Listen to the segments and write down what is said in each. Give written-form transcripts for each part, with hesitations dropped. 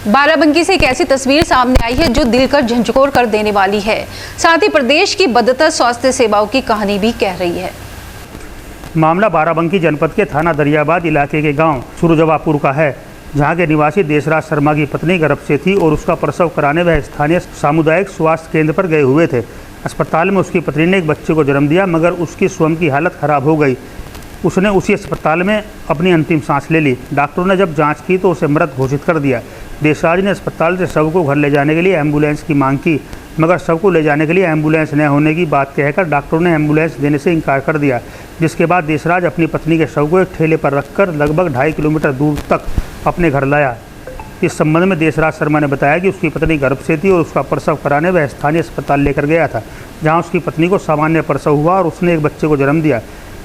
बाराबंकी से एक ऐसी तस्वीर सामने आई है जो दिल कर झंझोर कर देने वाली है। साथ ही प्रदेश की बदतर स्वास्थ्य सेवाओं की कहानी भी कह रही है। मामला बाराबंकी जनपद के थाना दरियाबाद इलाके के गांव सुरजवापुर का है, जहां के निवासी देशराज शर्मा की पत्नी गर्भ से थी और उसका प्रसव कराने वह स्थानीय सामुदायिक स्वास्थ्य केंद्र पर गए हुए थे। अस्पताल में उसकी पत्नी ने एक बच्चे को जन्म दिया, मगर उसकी स्वयं की हालत खराब हो गई। उसने उसी अस्पताल में अपनी अंतिम सांस ले ली। डॉक्टरों ने जब जांच की तो उसे मृत घोषित कर दिया। देशराज ने अस्पताल से शव को घर ले जाने के लिए एम्बुलेंस की मांग की, मगर शव को ले जाने के लिए एम्बुलेंस न होने की बात कहकर डॉक्टरों ने एम्बुलेंस देने से इनकार कर दिया, जिसके बाद देशराज अपनी पत्नी के शव को एक ठेले पर रखकर लगभग 2.5 किलोमीटर दूर तक अपने घर लाया। इस संबंध में देशराज शर्मा ने बताया कि उसकी पत्नी गर्भ से थी और उसका प्रसव कराने वह स्थानीय अस्पताल लेकर गया था, जहाँ उसकी पत्नी को सामान्य प्रसव हुआ और उसने एक बच्चे को जन्म दिया।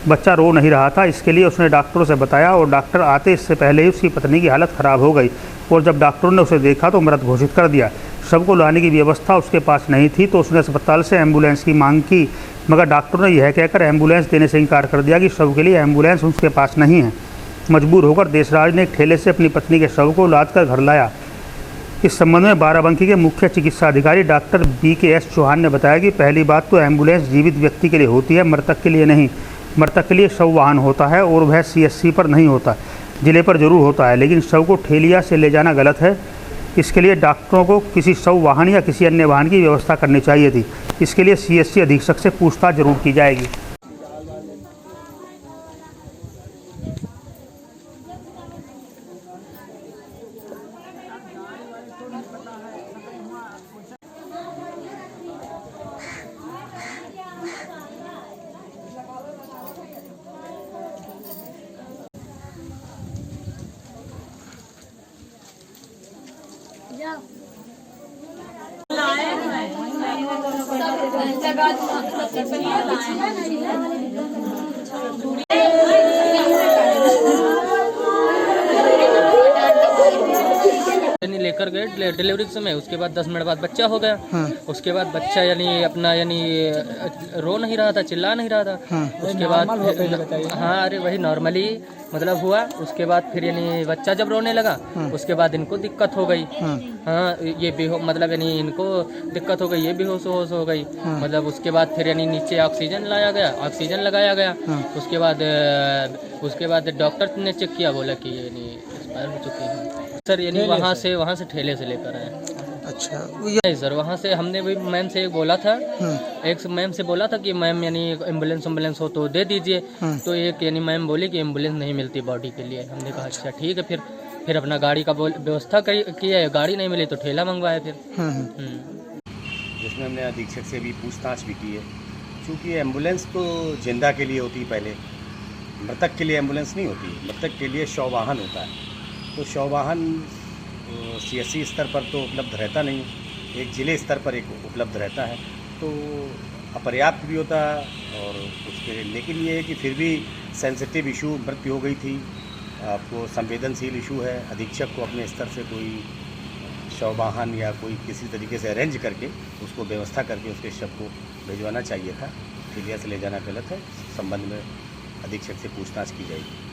बच्चा रो नहीं रहा था, इसके लिए उसने डॉक्टरों से बताया और डॉक्टर आते इससे पहले ही उसकी पत्नी की हालत ख़राब हो गई और जब डॉक्टरों ने उसे देखा तो मृत घोषित कर दिया। शव को लाने की व्यवस्था उसके पास नहीं थी तो उसने अस्पताल से एम्बुलेंस की मांग की, मगर डॉक्टरों ने यह कहकर एम्बुलेंस देने से इनकार कर दिया कि शव के लिए एम्बुलेंस उसके पास नहीं है। मजबूर होकर देशराज ने एक ठेले से अपनी पत्नी के शव को लाद कर घर लाया। इस संबंध में बाराबंकी के मुख्य चिकित्सा अधिकारी डॉक्टर BKS चौहान ने बताया कि पहली बात तो एम्बुलेंस जीवित व्यक्ति के लिए होती है, मृतक के लिए नहीं। मृतक के लिए शव वाहन होता है और वह CSC पर नहीं होता, जिले पर जरूर होता है, लेकिन शव को ठेलिया से ले जाना गलत है। इसके लिए डॉक्टरों को किसी शव वाहन या किसी अन्य वाहन की व्यवस्था करनी चाहिए थी। इसके लिए CSC अधीक्षक से पूछताछ जरूर की जाएगी। लेकर गए डिलीवरी के समय, उसके बाद 10 मिनट बाद बच्चा हो गया। उसके बाद बच्चा अपना रो नहीं रहा था, चिल्ला नहीं रहा था। उसके बाद हाँ अरे वही नॉर्मली मतलब हुआ। उसके बाद फिर बच्चा जब रोने लगा उसके बाद इनको दिक्कत हो गई। हाँ ये मतलब इनको दिक्कत हो गई, ये बेहोश हो गई। मतलब उसके बाद फिर नीचे ऑक्सीजन लाया गया, ऑक्सीजन लगाया गया। उसके बाद डॉक्टर ने चेक किया, बोला कि ये एक्सपायर हो चुकी है सर। वहाँ से ठेले से लेकर आए। अच्छा नहीं सर, वहाँ से हमने भी मैम से बोला था, एक मैम से बोला था कि मैम एम्बुलेंस हो तो दे दीजिए। तो एक मैम बोली कि एम्बुलेंस नहीं मिलती बॉडी के लिए। हमने कहा अच्छा ठीक है। फिर अपना गाड़ी का व्यवस्था की है, गाड़ी नहीं मिली तो ठेला मंगवाया फिर। जिसमें हमने अधीक्षक से भी पूछताछ भी की है, क्योंकि एम्बुलेंस तो जिंदा के लिए होती है, पहले मृतक के लिए एम्बुलेंस नहीं होती। मृतक के लिए शव वाहन होता है, तो शव वाहन CSC स्तर पर तो उपलब्ध रहता नहीं, एक जिले स्तर पर एक उपलब्ध रहता है, तो अपर्याप्त भी होता है। और उसके लेकिन ये है कि फिर भी सेंसिटिव इशू, मृत्यु हो गई थी, आपको संवेदनशील इशू है। अधीक्षक को अपने स्तर से कोई शव वाहन या कोई किसी तरीके से अरेंज करके उसको व्यवस्था करके उसके शव को भिजवाना चाहिए था। ठेलिया से ले जाना गलत है। संबंध में अधीक्षक से पूछताछ की जाएगी।